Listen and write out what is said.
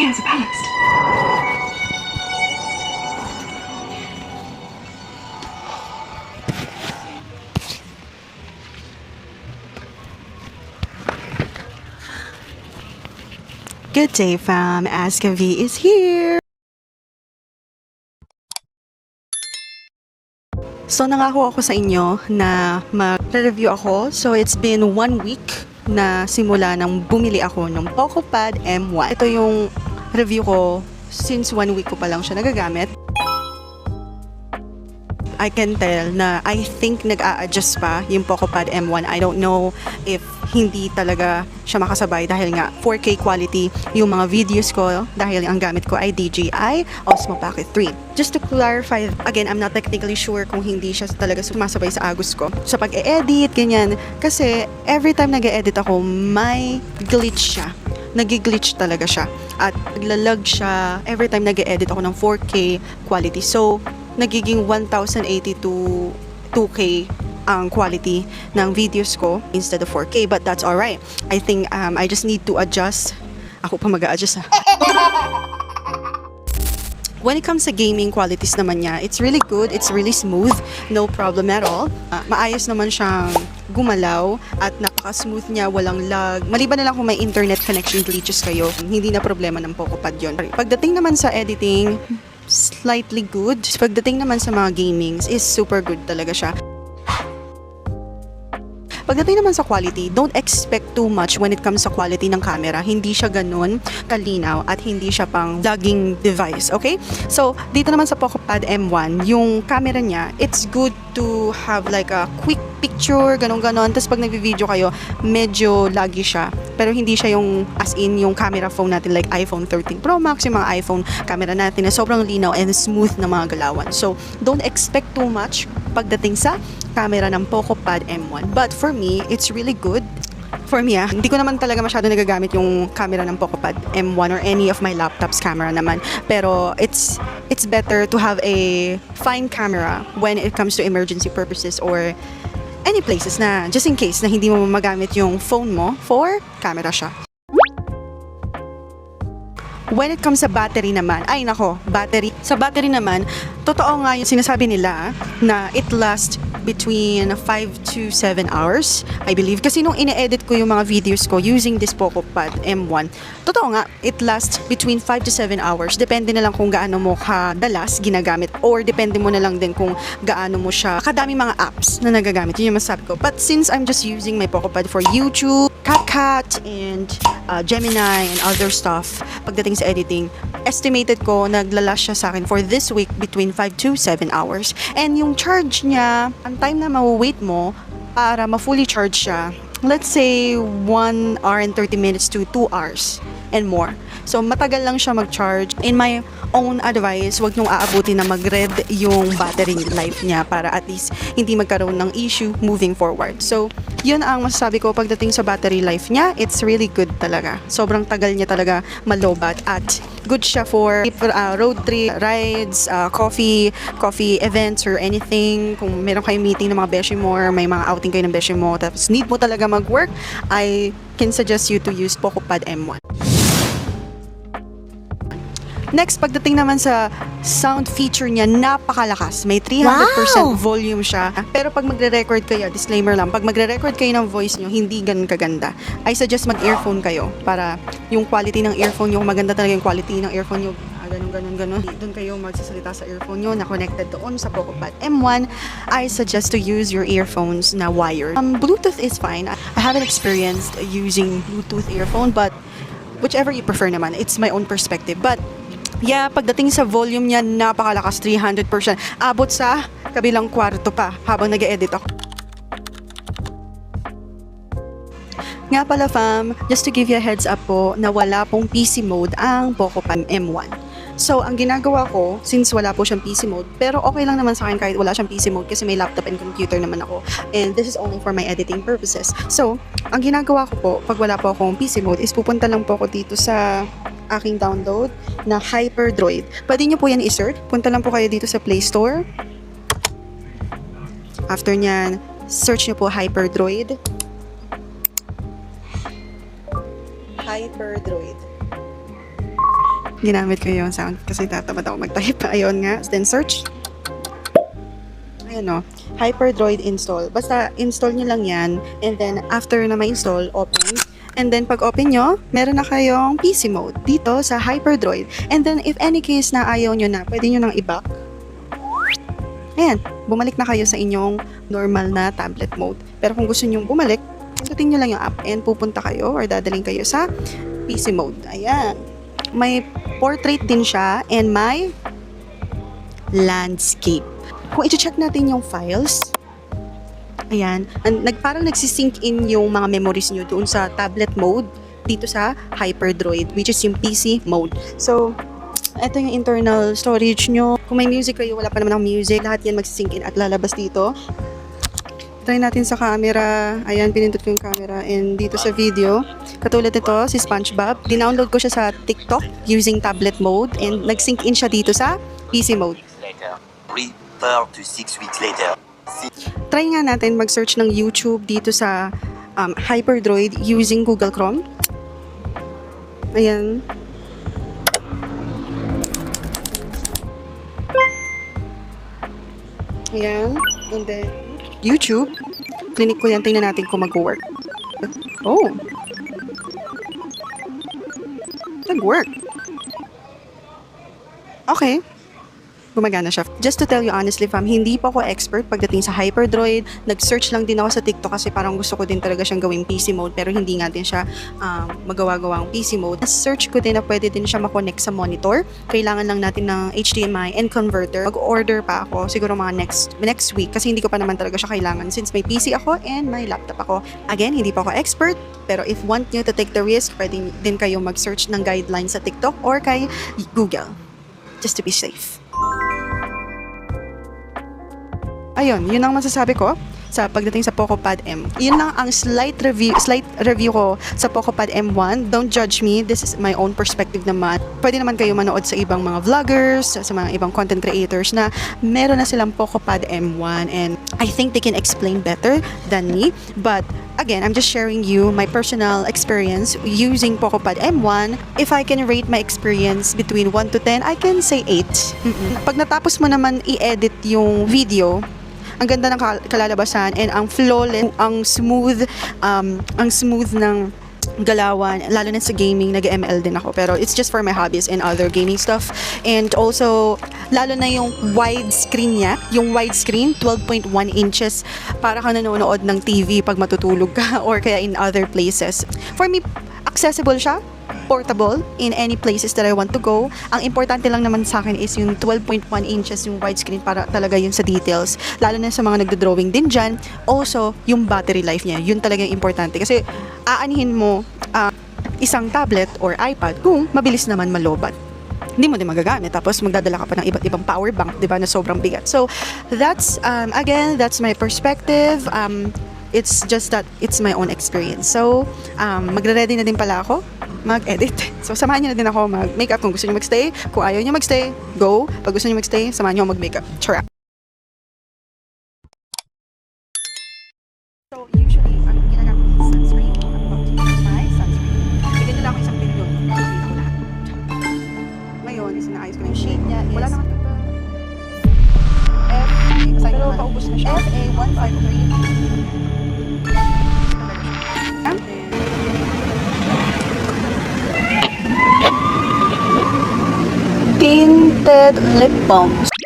stands a balanced. Good day, fam. Aska V is here. So, nangako ako sa inyo na mag-review ako. So, it's been 1 week na simula nang bumili ako ng PocoPad M1. Ito yung review ko since 1 week ko pa lang siya nagagamit. I can tell na I think nag-a-adjust pa yung PocoPad M1. I don't know if hindi talaga siya makasabay dahil nga 4K quality yung mga videos ko dahil ang gamit ko ay DJI Osmo Pocket 3. Just to clarify, again, I'm not technically sure kung hindi siya talaga sumasabay sa Agus ko. Sa pag-e-edit, ganyan. Kasi every time nag-e-edit ako, may glitch siya. Nag-glitch talaga siya. At naglalag siya every time nag-e-edit ako ng 4K quality. So, nagiging 1080 to 2K ang quality ng videos ko instead of 4K, but that's alright. I think I just need to adjust. Ako pa mag-a-adjust When it comes sa gaming qualities naman niya, it's really good, it's really smooth, no problem at all. Maayos naman siyang gumalaw at napaka-smooth niya, walang lag. Maliban na lang kung may internet connection glitches kayo, hindi na problema ng PocoPad yun. Pagdating naman sa editing, slightly good. Pagdating naman sa mga gamings, is super good talaga siya. Pagdating naman sa quality, don't expect too much when it comes sa quality ng camera. Hindi siya ganun kalinaw at hindi siya pang vlogging device, okay? So, dito naman sa PocoPad M1, yung camera niya, it's good to have like a quick picture, ganun-ganon. Tapos pag nag-video kayo, medyo laggy siya. Pero hindi siya yung as in yung camera phone natin like iPhone 13 Pro Max, yung mga iPhone camera natin na sobrang linaw and smooth na mga galawan. So, don't expect too much pagdating sa camera ng PocoPad M1. But for me, it's really good. For me, hindi ko naman talaga masyado nagagamit yung camera ng PocoPad M1 or any of my laptop's camera naman. Pero it's better to have a fine camera when it comes to emergency purposes or any places na just in case na hindi mo magamit yung phone mo for camera siya. When it comes sa battery naman, ay nako, battery. Sa battery naman, totoo nga yung sinasabi nila na it lasts between 5 to 7 hours, I believe. Kasi nung ine-edit ko yung mga videos ko using this PocoPad M1, totoo nga, it lasts between 5 to 7 hours. Depende na lang kung gaano mo kadalas ginagamit or depende mo na lang din kung gaano mo siya kadami mga apps na nagagamit. Yun yung masasabi ko. But since I'm just using my PocoPad for YouTube, CapCut, and Gemini, and other stuff, pagdating sa editing, estimated ko, naglalast siya sa akin for this week between 5 to 7 hours. And yung charge niya, ang time na ma-wait mo para ma-fully charge siya, let's say 1 hour and 30 minutes to 2 hours and more. So, matagal lang siya mag-charge. In my own advice, wag niyong aabutin na mag-red yung battery life niya para at least hindi magkaroon ng issue moving forward. So, yun ang masasabi ko pagdating sa battery life niya. It's really good talaga. Sobrang tagal niya talaga malobat at good siya for road trip, rides, coffee events or anything. Kung meron kayong meeting ng mga beshi mo or may mga outing kayo ng beshi mo tapos need mo talaga mag-work, I can suggest you to use PocoPad M1. Next, pagdating naman sa sound feature niya, napakalakas. May 300% volume siya. Pero pag magre-record kayo, disclaimer lang, pag magre-record kayo ng voice nyo, hindi ganun kaganda. I suggest mag-earphone kayo para yung quality ng earphone nyo, maganda talaga yung quality ng earphone nyo. Ganun. Doon kayo magsasalita sa earphone nyo na connected doon sa PocoPad M1. I suggest to use your earphones na wired. Bluetooth is fine. I haven't experienced using Bluetooth earphone, but whichever you prefer naman, it's my own perspective. But yeah, pagdating sa volume niya, napakalakas, 300%. Abot sa kabilang kwarto pa habang nag-edit ako. Nga pala fam, just to give you a heads up po na wala pong PC mode ang PocoPad M1. So, ang ginagawa ko, since wala po siyang PC mode, pero okay lang naman sa akin kahit wala siyang PC mode kasi may laptop and computer naman ako. And this is only for my editing purposes. So, ang ginagawa ko po, pag wala po akong PC mode, is pupunta lang po ako dito sa aking download na HyperDroid. Pwede nyo po yan i-search. Punta lang po kayo dito sa Play Store. After nyan, search nyo po HyperDroid. HyperDroid. ginamit ko yung sound kasi tatamad ako mag-type. Ayun nga. Then search. Ayan o. Hyperdroid install. Basta install nyo lang yan. And then after na ma-install, open. And then pag open nyo, meron na kayong PC mode dito sa Hyperdroid. And then if any case na ayaw nyo na, pwede nyo nang i-back. Ayan. Bumalik na kayo sa inyong normal na tablet mode. Pero kung gusto nyo bumalik, pindutin nyo lang yung app and pupunta kayo or dadaling kayo sa PC mode. Ayan. May portrait din siya and may landscape. Kung i-check natin yung files, ayan, parang nagsisync in yung mga memories nyo doon sa tablet mode dito sa Hyperdroid, which is yung PC mode. So, ito yung internal storage nyo. Kung may music kayo, wala pa naman ang music, lahat yan magsisync in at lalabas dito. Try natin sa camera. Ayan, pinindot ko yung camera. And dito sa video, katulad nito, si SpongeBob. Dinownload ko siya sa TikTok using tablet mode and nag-sync in siya dito sa PC mode. Later. 4 to 6 weeks later. Try nga natin mag-search ng YouTube dito sa Hyperdroid using Google Chrome. Ayan. Ayan. And then, YouTube. Clinic ko yan. Tingnan natin kung mag-work. Oh. Nag-work. Okay. Gumagana siya. Just to tell you honestly, fam, hindi pa ako expert pagdating sa Hyperdroid. Nag-search lang din ako sa TikTok kasi parang gusto ko din talaga siyang gawing PC mode pero hindi nga din siya magawa-gawang PC mode. Search ko din na pwede din siya makonect sa monitor. Kailangan lang natin ng HDMI and converter. Mag-order pa ako siguro mga next week kasi hindi ko pa naman talaga siya kailangan since may PC ako and may laptop ako. Again, hindi pa ako expert pero if want nyo to take the risk, pwede din kayo mag-search ng guidelines sa TikTok or kay Google. Just to be safe. Ayun, yun ang masasabi ko sa pagdating sa PocoPad M. Yun lang ang slight review ko sa PocoPad M1. Don't judge me. This is my own perspective naman. Pwede naman kayo manood sa ibang mga vloggers, sa mga ibang content creators na meron na silang PocoPad M1 and I think they can explain better than me. But again, I'm just sharing you my personal experience using PocoPad M1. If I can rate my experience between 1 to 10, I can say 8. Pag natapos mo naman i-edit yung video, ang ganda ng kalalabasan and ang flawless, ang smooth ng galawan, lalo na sa gaming, nag-ML din ako pero it's just for my hobbies and other gaming stuff. And also, lalo na yung widescreen niya, yung widescreen 12.1 inches, para kang nanonood ng TV pag matutulog ka or kaya in other places. For me, accessible siya, portable in any places that I want to go. Ang importante lang naman sa akin is yung 12.1 inches yung widescreen para talaga yun sa details. Lalo na sa mga nagdo-drawing din dyan. Also, yung battery life niya. Yun talaga yung importante. Kasi aanihin mo isang tablet or iPad kung mabilis naman malobat. Hindi mo din magagamit. Tapos magdadala ka pa ng iba't ibang power bank, di ba, na sobrang bigat. So, that's, again, that's my perspective. It's just that it's my own experience. So, magre-ready na din pala ako mag-edit. So, samahan niyo na din ako mag-makeup kung gusto niyo magstay. Kung ayaw niyo magstay, go. Pag gusto niyo magstay, samahan niyo ako mag-makeup. Chara. So, usually, ang ginagamit ko is sunscreen. I'm about to use my sunscreen. Bigyan nila ako isang bilyon. Ngayon, isinaayos ko na yung shade niya. Wala naman ito. Pero paubos na siya. FA153. Tinted lip balms.